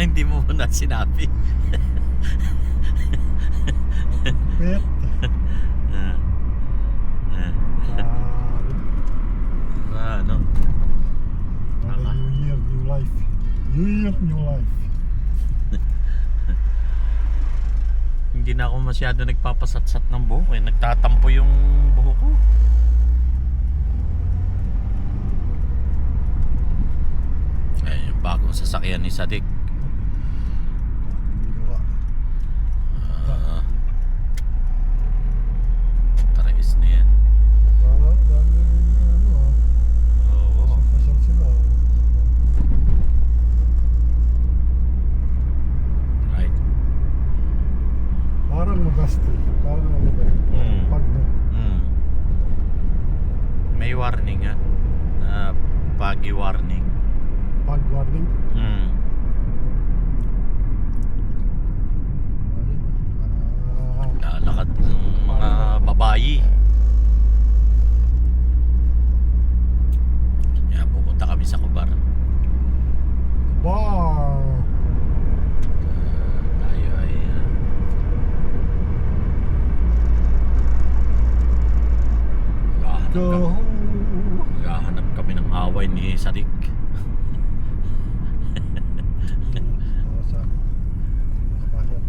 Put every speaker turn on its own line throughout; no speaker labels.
hindi mo na sinabi.
Pet.
Ah. Ano?
New year, new life. New year, new life.
Hindi na ako masyado nagpapasatsat ng buhok eh. Nagtatampo yung buhok ko. Ay, yung bagong sasakyan ni Sadik.
Gawa.
Tarais na yan.
Dami ano
Oo.
pasal sila.
Right.
Parang magasti. Parang ano ba yun? Pag no.
May warning nga. Na foggy warning.
Pag warning.
Lalakad ng mga babayi. Kaya pupunta kami sa Kubar.
Bar.
Tayo ay
Go.
maghahanap kami ng away ni Sadik.
Sa Makabayan.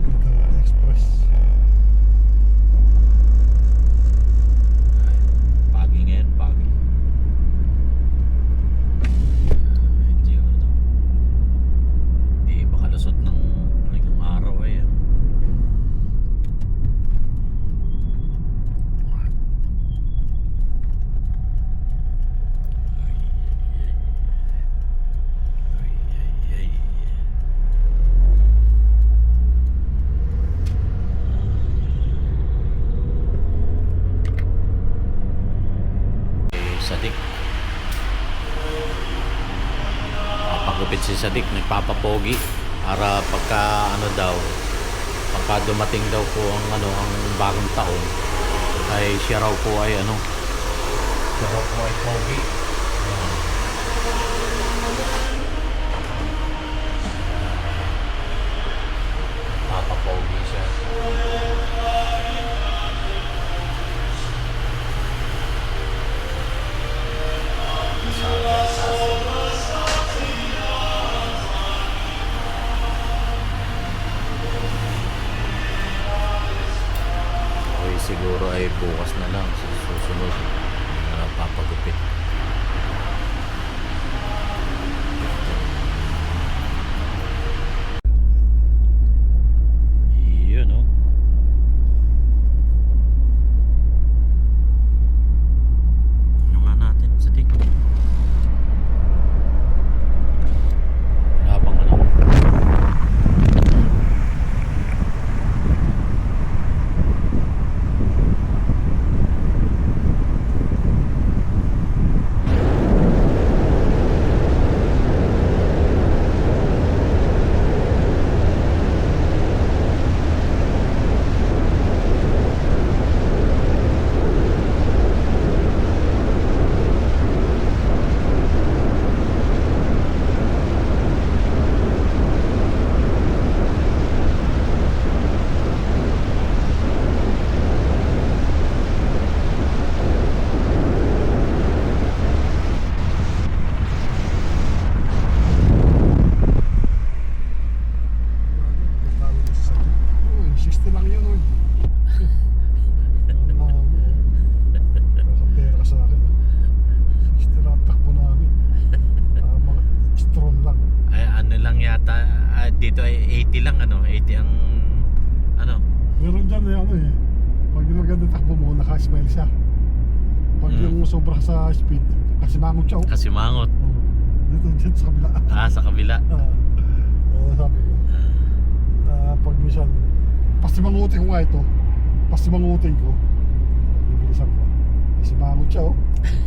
Dito Express.
Pagi ngayon, pagi. Medyo ano, hindi makalusot ng ilang araw ay ano. Ay. Sadik. Papagupit si Sadik, nagpapapogi para pagka ano daw, pagka dumating daw po ang ano, ang bagong taon ay siya raw po ay ano, siya raw po ay pogi. Papapogi siya. Okay, siguro ay bukas na lang sa susunod na papagupit. Yun oh. Ano nga natin sa tik? Habang ano? Dito ay 80 lang ano, 80 ang ano.
Meron dyan eh, ano eh. Pag yung maganda takbo mo, naka-smile siya. Pag yung sobra sa speed, kasi mangot siya.
Kasi mangot.
Dito sa kabila.
Sa kabila.
Sabi ko. Pag minsan, pasimangutin ko nga ito. Pasimangutin ko. Bibilisan ko. Kasi mangot siya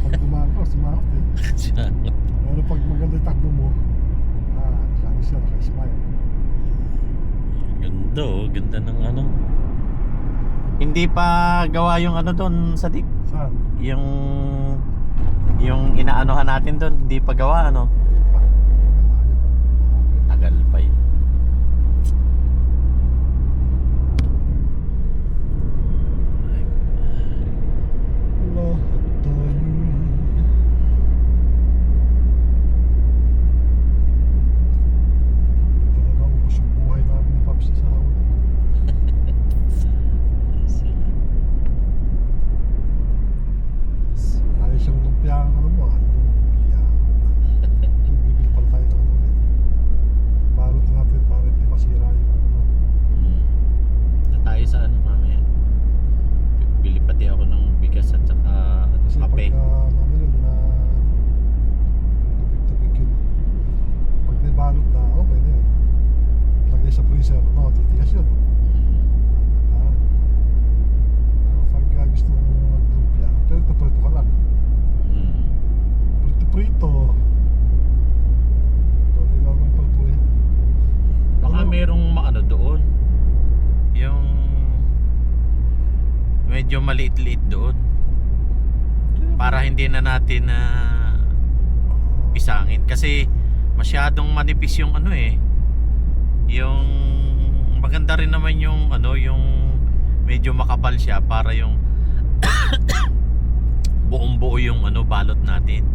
Pag dumangot, simangot eh. Pero pag maganda takbo mo, nakano siya, naka-smile.
Ganda ganda ng ano. Hindi pa gawa yung ano doon sa dik.
Saan?
Yung inaanohan natin doon, hindi pa gawa ano. medyo maliit-liit doon. Para hindi na natin pisangin. Kasi masyadong manipis yung ano eh. Yung maganda rin naman yung ano, yung medyo makapal siya para yung buong buo yung ano, balot natin.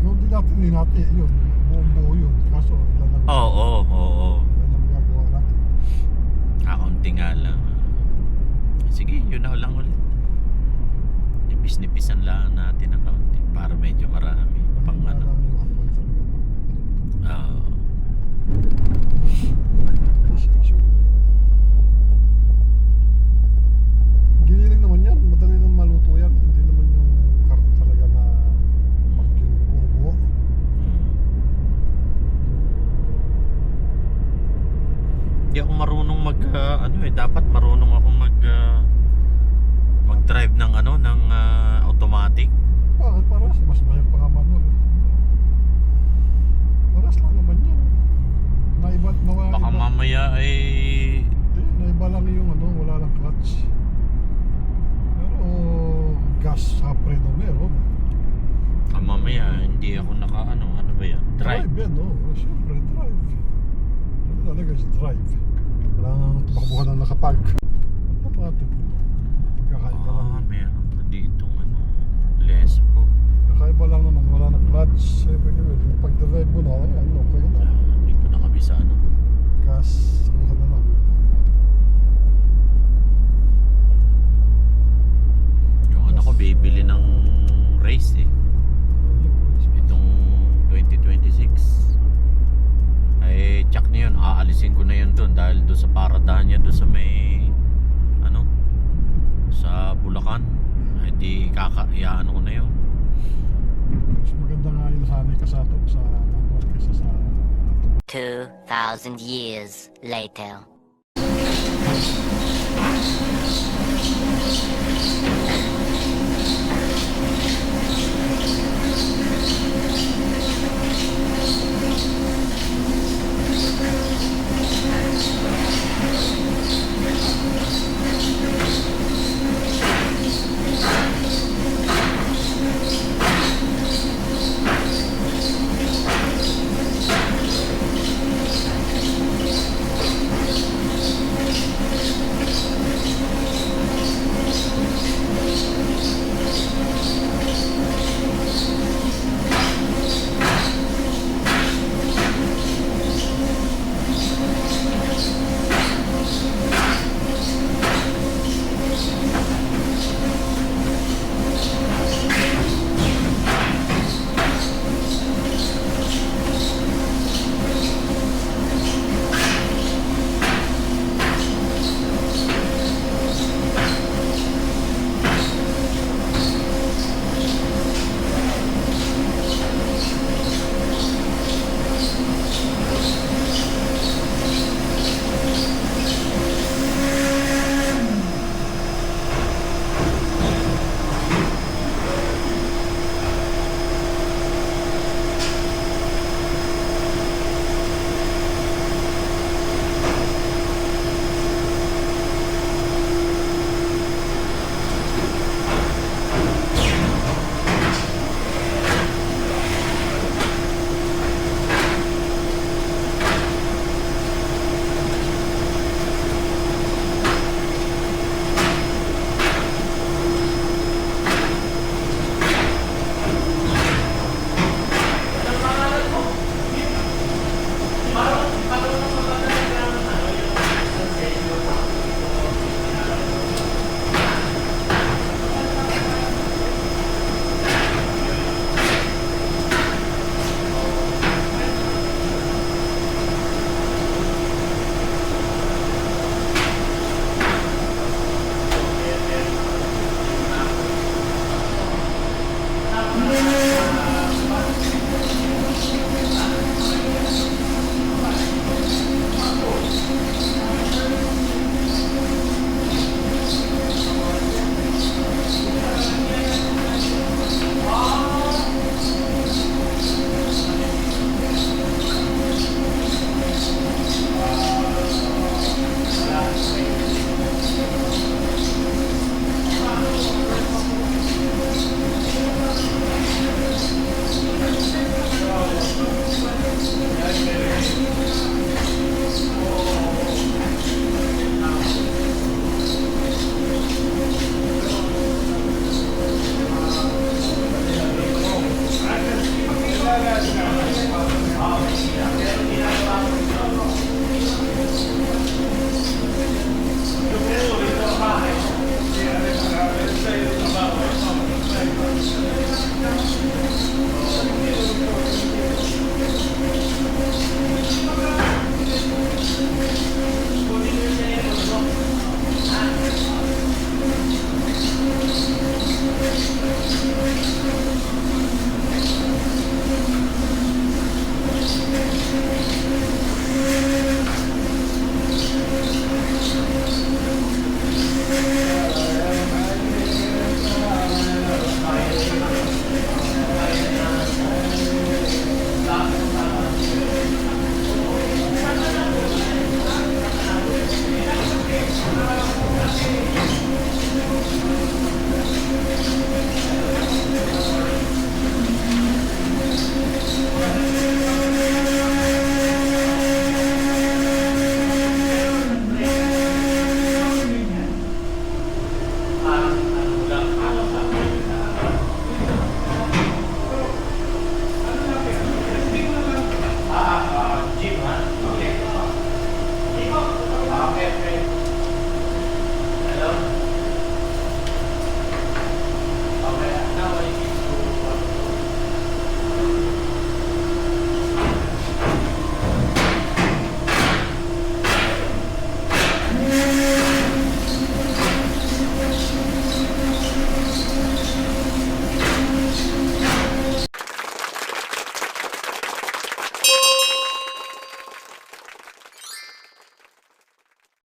Yung hindi natin yun. Buong buo yun. Kaso ilan lang.
Oo.
Ilan lang gagawa natin.
Kaunti nga lang. Sige, yun na lang ulit. Nipis-nipisan lang natin ng kaunti para medyo marami pang
Mahina
ano.
lang yung hapon talaga.
Oo.
Giniling naman yan. Madali nang maluto yan. Hindi naman yung karne talaga na yung buo-buo.
Hindi ako marunong mag ano eh, dapat marunong ako mag-drive ng ano, ng automatic.
Bakit paras? Mas mahal pa nga manual eh. Paras lang naman yan.
Baka mamaya ay
Hindi, naiba lang yung ano, wala lang clutch. Pero gas sa Fredo meron.
mamaya hindi ako naka ano ba yan? Drive.
Yan, no? Siyempre, drive. Ano talaga is drive. Wala nang tumakbuhan ng nakapag. Automatic. Kakaiba lang.
Meron pa ditong ano, Lespo.
Kakaiba lang naman, wala nang clutch. Siyempre, pag-drive mo na, ayan, okay na.
Dito na kami sa ano.
Gas, ano ka na lang.
Yung ano ko bibili ng race eh. Itong 2026 ay check na yun, aalisin ko na yun doon dahil doon sa paradahan niya doon sa may ano, sa Bulacan. Ay di kakayaan ko na yun.
Mas maganda nga yung sanay ka sa manual kaysa sa
2,000 years later.